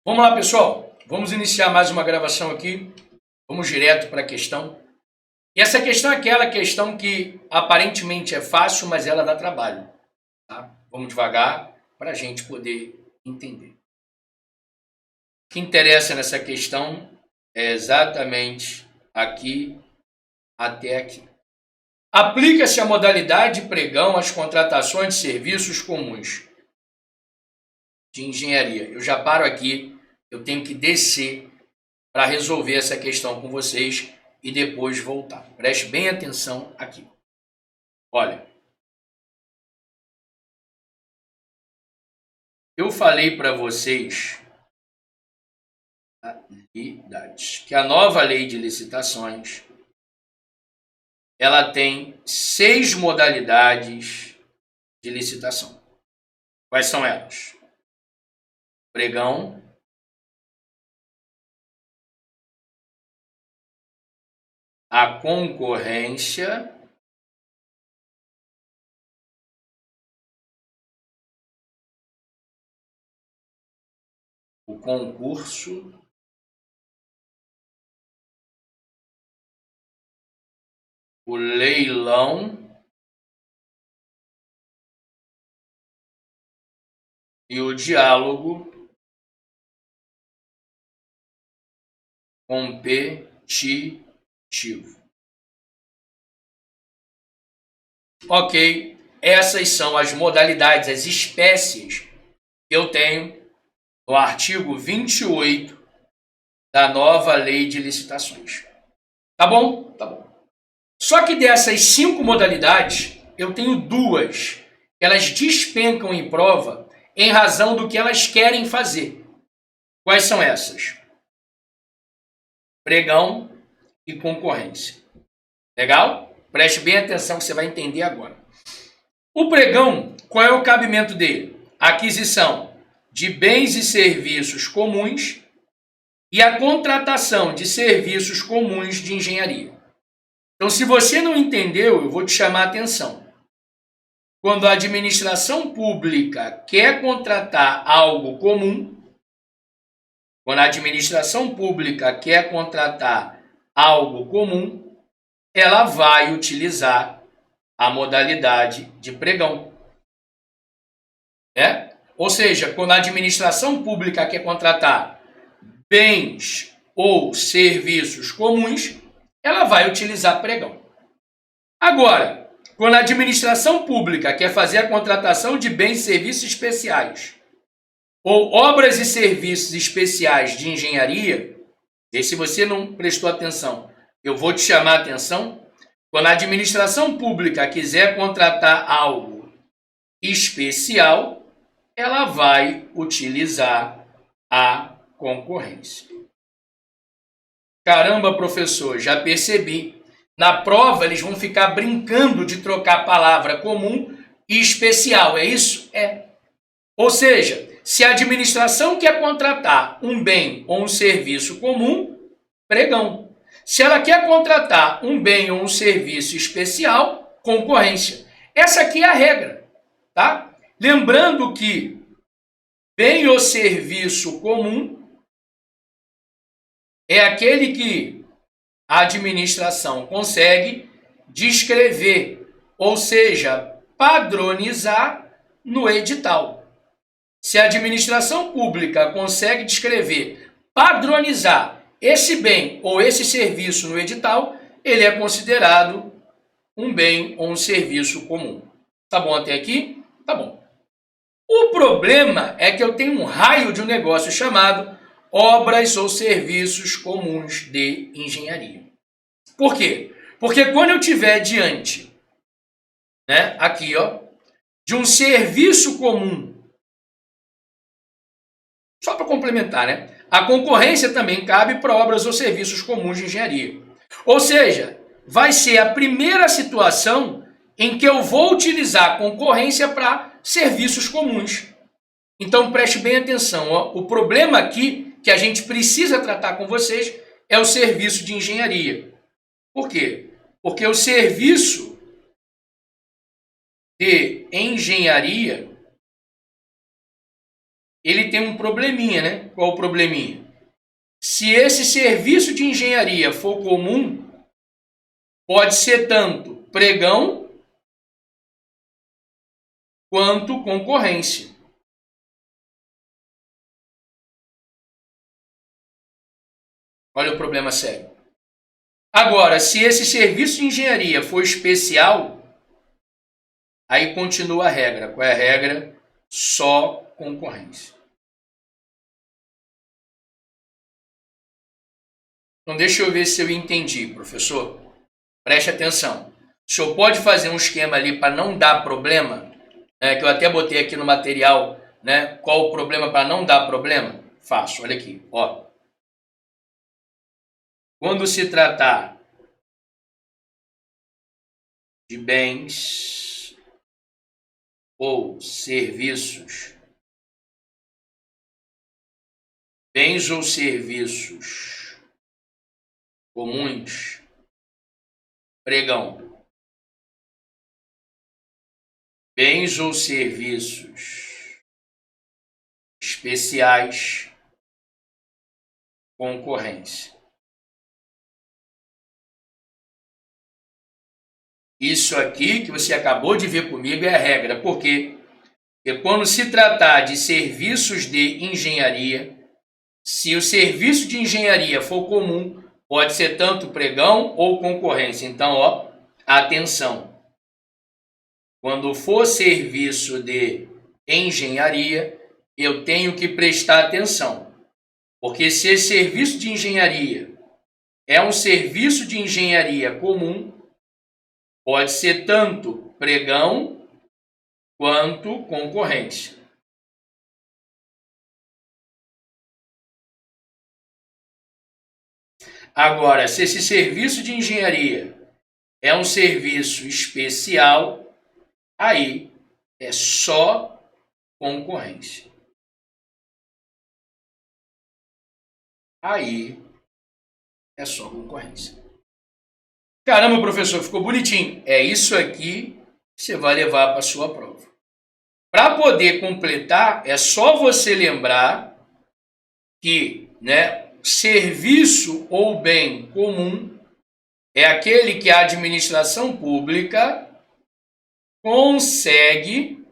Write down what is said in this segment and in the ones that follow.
Vamos lá, pessoal. Vamos iniciar mais uma gravação aqui. Vamos direto para a questão. E essa questão é aquela questão que aparentemente é fácil, mas ela dá trabalho. Tá? Vamos devagar para a gente poder entender. O que interessa nessa questão é exatamente aqui até aqui. Aplica-se a modalidade pregão às contratações de serviços comuns de engenharia. Eu já paro aqui, eu tenho que descer para resolver essa questão com vocês e depois voltar. Preste bem atenção aqui. Olha, eu falei para vocês que a nova lei de licitações ela tem 6 modalidades de licitação. Quais são elas? Pregão, a concorrência, o concurso, o leilão e o diálogo competitivo. Ok, essas são as modalidades, as espécies que eu tenho no artigo 28 da nova lei de licitações. Tá bom? Tá bom. Só que dessas 5 modalidades, eu tenho 2. Elas despencam em prova em razão do que elas querem fazer. Quais são essas? Pregão e concorrência. Legal? Preste bem atenção que você vai entender agora. O pregão, qual é o cabimento dele? Aquisição de bens e serviços comuns e a contratação de serviços comuns de engenharia. Então, se você não entendeu, eu vou te chamar a atenção. Quando a administração pública quer contratar algo comum, ela vai utilizar a modalidade de pregão. Ou seja, quando a administração pública quer contratar bens ou serviços comuns, ela vai utilizar pregão. Agora, quando a administração pública quer fazer a contratação de bens e serviços especiais ou obras e serviços especiais de engenharia, e se você não prestou atenção, eu vou te chamar a atenção. Quando a administração pública quiser contratar algo especial, ela vai utilizar a concorrência. Caramba, professor, já percebi. Na prova, eles vão ficar brincando de trocar a palavra comum e especial, é isso? É. Ou seja, se a administração quer contratar um bem ou um serviço comum, pregão. Se ela quer contratar um bem ou um serviço especial, concorrência. Essa aqui é a regra, tá? Lembrando que bem ou serviço comum é aquele que a administração consegue descrever, ou seja, padronizar no edital. Se a administração pública consegue descrever, padronizar esse bem ou esse serviço no edital, ele é considerado um bem ou um serviço comum. Tá bom até aqui? Tá bom. O problema é que eu tenho um raio de um negócio chamado obras ou serviços comuns de engenharia. Por quê? Porque quando eu estiver diante, aqui, de um serviço comum, só para complementar, a concorrência também cabe para obras ou serviços comuns de engenharia. Ou seja, vai ser a primeira situação em que eu vou utilizar a concorrência para serviços comuns. Então preste bem atenção, o problema aqui que a gente precisa tratar com vocês é o serviço de engenharia. Por quê? Porque o serviço de engenharia ele tem um probleminha, né? Qual o probleminha? Se esse serviço de engenharia for comum, pode ser tanto pregão quanto concorrência. Olha o problema sério. Agora, se esse serviço de engenharia for especial, aí continua a regra. Qual é a regra? Só concorrência. Então, deixa eu ver se eu entendi, professor. Preste atenção. O senhor pode fazer um esquema ali para não dar problema, né, que eu até botei aqui no material, né, qual o problema para não dar problema? Faço, olha aqui, ó. Quando se tratar de bens ou serviços, comuns, pregão. Bens ou serviços especiais, concorrência. Isso aqui que você acabou de ver comigo é a regra. Por quê? Porque quando se tratar de serviços de engenharia, se o serviço de engenharia for comum, pode ser tanto pregão ou concorrência. Então, ó, atenção. Quando for serviço de engenharia, eu tenho que prestar atenção. Porque se esse serviço de engenharia é um serviço de engenharia comum, pode ser tanto pregão quanto concorrência. Agora, se esse serviço de engenharia é um serviço especial, aí é só concorrência. Aí é só concorrência. Caramba, professor, ficou bonitinho. É isso aqui que você vai levar para a sua prova. Para poder completar, é só você lembrar que, né, serviço ou bem comum é aquele que a administração pública consegue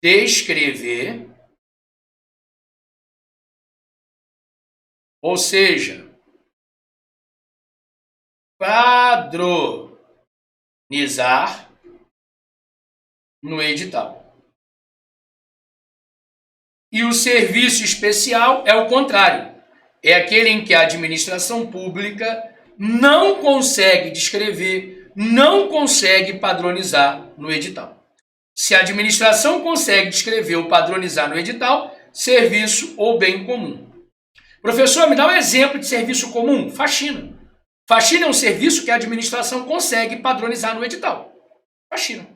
descrever, ou seja, padronizar no edital. E o serviço especial é o contrário. É aquele em que a administração pública não consegue descrever, não consegue padronizar no edital. Se a administração consegue descrever ou padronizar no edital, serviço ou bem comum. Professor, me dá um exemplo de serviço comum? Faxina. Faxina é um serviço que a administração consegue padronizar no edital. Faxina.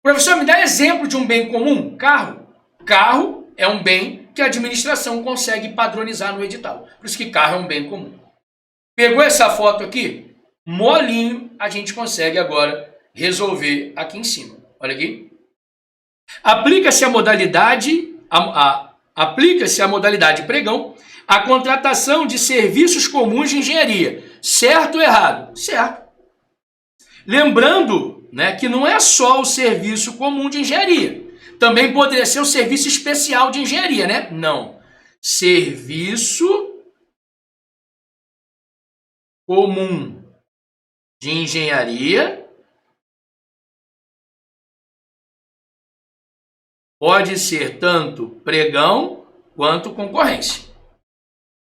Professor, me dá exemplo de um bem comum? Carro. Carro é um bem que a administração consegue padronizar no edital. Por isso que carro é um bem comum. Pegou essa foto aqui? Molinho, a gente consegue agora resolver aqui em cima. Olha aqui. Aplica-se a modalidade pregão à contratação de serviços comuns de engenharia. Certo ou errado? Certo. Lembrando, né, que não é só o serviço comum de engenharia. Também poderia ser o serviço especial de engenharia, né? Não. Serviço comum de engenharia pode ser tanto pregão quanto concorrência.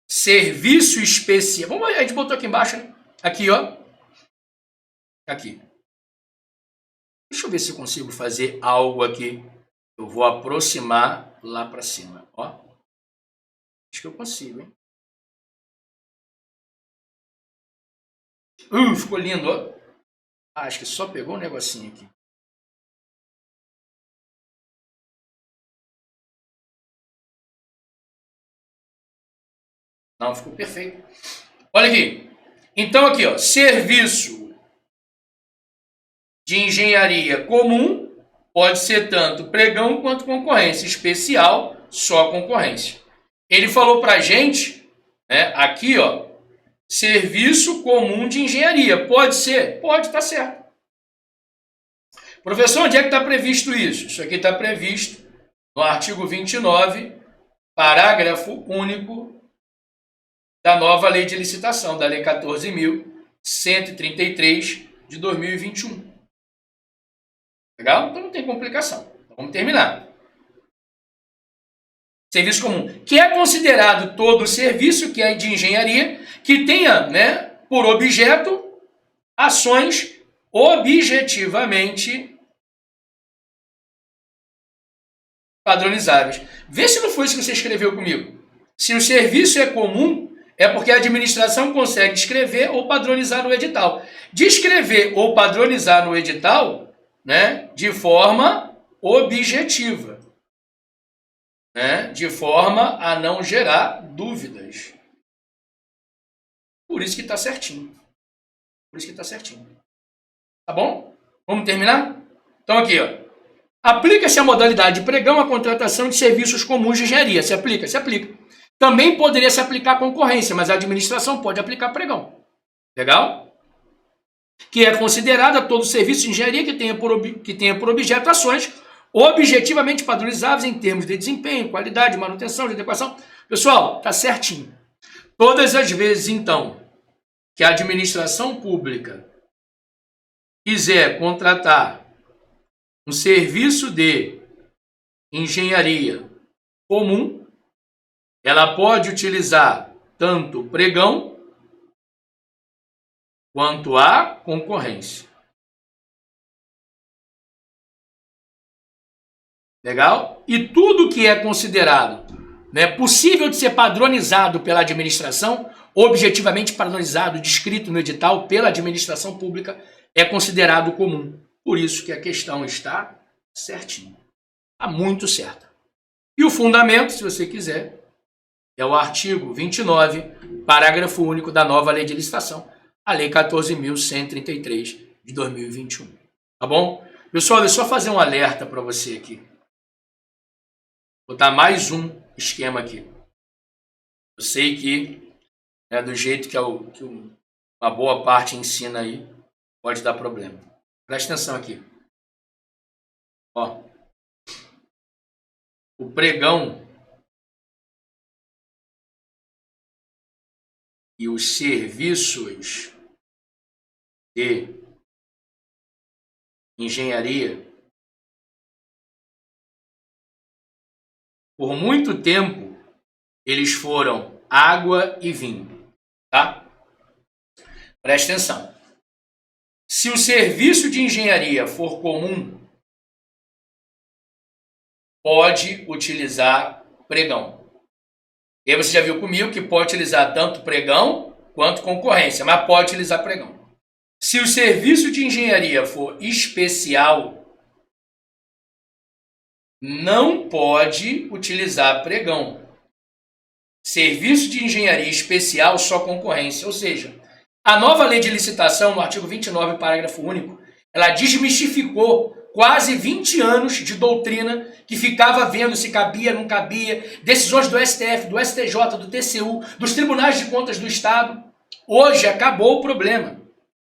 Serviço especial. Vamos, a gente botou aqui embaixo, né? Aqui, ó. Aqui. Deixa eu ver se eu consigo fazer algo aqui. Eu vou aproximar lá para cima, ó. Acho que eu consigo, hein? Ficou lindo, ó. Acho que só pegou um negocinho aqui. Não, ficou perfeito. Olha aqui. Então aqui, ó, serviço de engenharia comum pode ser tanto pregão quanto concorrência. Especial, só concorrência. Ele falou para a gente, né, aqui, ó, serviço comum de engenharia. Pode ser? Pode, tá certo. Professor, onde é que está previsto isso? Isso aqui está previsto no artigo 29, parágrafo único da nova lei de licitação, da lei 14.133 de 2021. Legal? Então não tem complicação. Então, vamos terminar. Serviço comum, que é considerado todo serviço que é de engenharia, que tenha, né, por objeto ações objetivamente padronizáveis. Vê se não foi isso que você escreveu comigo. Se o serviço é comum, é porque a administração consegue descrever ou padronizar no edital. Descrever ou padronizar no edital, né, de forma objetiva, né, de forma a não gerar dúvidas. Por isso que está certinho. Por isso que está certinho. Tá bom? Vamos terminar? Então aqui, ó. Aplica-se a modalidade de pregão à contratação de serviços comuns de engenharia. Se aplica? Se aplica. Também poderia se aplicar a concorrência, mas a administração pode aplicar pregão. Legal? Que é considerada todo serviço de engenharia que tenha por objeto ações objetivamente padronizáveis em termos de desempenho, qualidade, manutenção, de adequação. Pessoal, tá certinho. Todas as vezes, então, que a administração pública quiser contratar um serviço de engenharia comum, ela pode utilizar tanto pregão quanto a concorrência. Legal? E tudo que é considerado, né, possível de ser padronizado pela administração, objetivamente padronizado, descrito no edital pela administração pública, é considerado comum. Por isso que a questão está certinha. Está muito certa. E o fundamento, se você quiser, é o artigo 29, parágrafo único da nova lei de licitação, a lei 14.133 de 2021. Tá bom? Pessoal, deixa eu só fazer um alerta para você aqui. Vou botar mais um esquema aqui. Eu sei que do jeito que uma boa parte ensina aí, pode dar problema. Presta atenção aqui. Ó, o pregão e os serviços de engenharia, por muito tempo, eles foram água e vinho, tá? Presta atenção. Se o serviço de engenharia for comum, pode utilizar pregão. E aí você já viu comigo que pode utilizar tanto pregão quanto concorrência, mas pode utilizar pregão. Se o serviço de engenharia for especial, não pode utilizar pregão. Serviço de engenharia especial, só concorrência. Ou seja, a nova lei de licitação, no artigo 29, parágrafo único, ela desmistificou quase 20 anos de doutrina que ficava vendo se cabia, não cabia, decisões do STF, do STJ, do TCU, dos tribunais de contas do Estado. Hoje acabou o problema.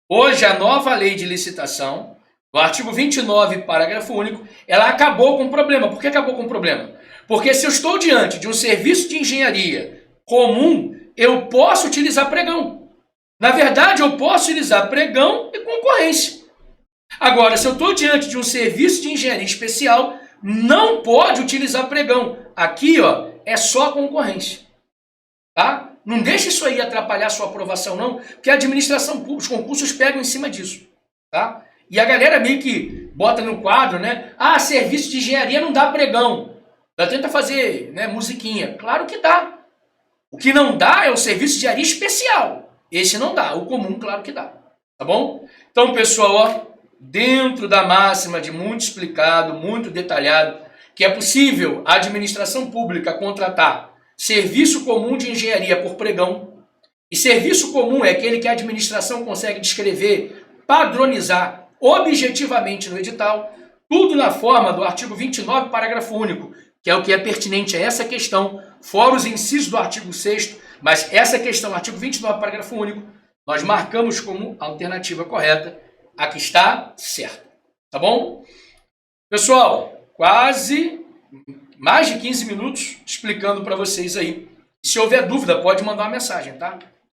Hoje a nova lei de licitação, no artigo 29, parágrafo único, ela acabou com o problema. Por que acabou com o problema? Porque se eu estou diante de um serviço de engenharia comum, eu posso utilizar pregão. Na verdade, eu posso utilizar pregão e concorrência. Agora, se eu estou diante de um serviço de engenharia especial, não pode utilizar pregão. Aqui, ó, é só concorrência. Tá? Não deixe isso aí atrapalhar a sua aprovação, não, porque a administração pública, os concursos pegam em cima disso. Tá? E a galera meio que bota no quadro, né? Ah, serviço de engenharia não dá pregão. Ela tenta fazer, né, musiquinha. Claro que dá. O que não dá é o serviço de engenharia especial. Esse não dá. O comum, claro que dá. Tá bom? Então, pessoal, ó, dentro da máxima de muito explicado, muito detalhado, que é possível a administração pública contratar serviço comum de engenharia por pregão. E serviço comum é aquele que a administração consegue descrever, padronizar objetivamente no edital. tudo na forma do artigo 29, parágrafo único, que é o que é pertinente a essa questão, fora os incisos do artigo 6º, mas essa questão, artigo 29, parágrafo único, nós marcamos como alternativa correta, a que está certa, tá bom? Pessoal, quase mais de 15 minutos explicando para vocês aí. Se houver dúvida, pode mandar uma mensagem, tá?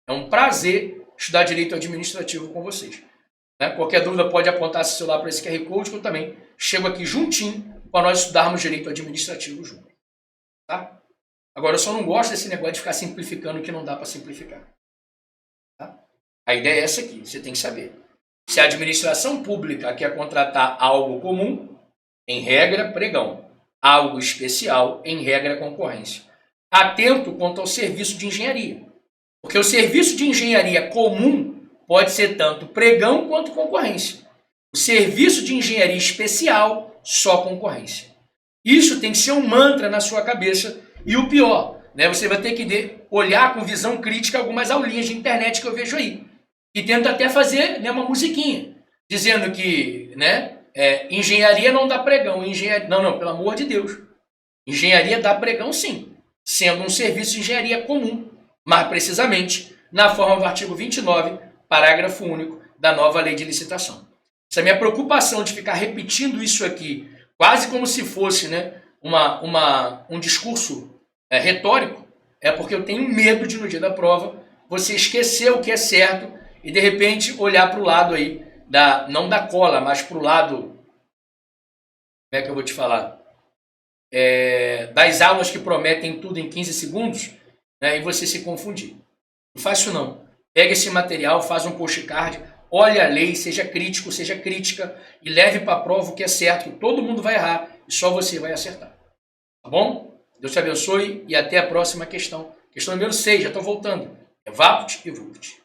É um prazer estudar direito administrativo com vocês. Né? Qualquer dúvida pode apontar seu celular para esse QR Code, que eu também chego aqui juntinho para nós estudarmos direito administrativo junto. Tá? Agora, eu só não gosto desse negócio de ficar simplificando o que não dá para simplificar. Tá? A ideia é essa aqui, você tem que saber. Se a administração pública quer contratar algo comum, em regra, pregão. Algo especial, em regra, concorrência. Atento quanto ao serviço de engenharia. Porque o serviço de engenharia comum pode ser tanto pregão quanto concorrência. O serviço de engenharia especial, só concorrência. Isso tem que ser um mantra na sua cabeça. E o pior, né, você vai ter que olhar com visão crítica algumas aulinhas de internet que eu vejo aí. E tenta até fazer, né, uma musiquinha, dizendo que, né, engenharia não dá pregão. Engenharia... Não, pelo amor de Deus. Engenharia dá pregão sim, sendo um serviço de engenharia comum, mais precisamente na forma do artigo 29, parágrafo único da nova lei de licitação. Essa minha preocupação de ficar repetindo isso aqui, quase como se fosse, né, um discurso retórico, é porque eu tenho medo de, no dia da prova, você esquecer o que é certo e, de repente, olhar para o lado aí, não da cola, mas para o lado, como é que eu vou te falar? Das aulas que prometem tudo em 15 segundos, né, e você se confundir. Não faz isso não. Pega esse material, faz um postcard, olha a lei, seja crítico, seja crítica e leve para a prova o que é certo, que todo mundo vai errar e só você vai acertar. Tá bom? Deus te abençoe e até a próxima questão. Questão número 6, já estou voltando. É Vapt e Vupt.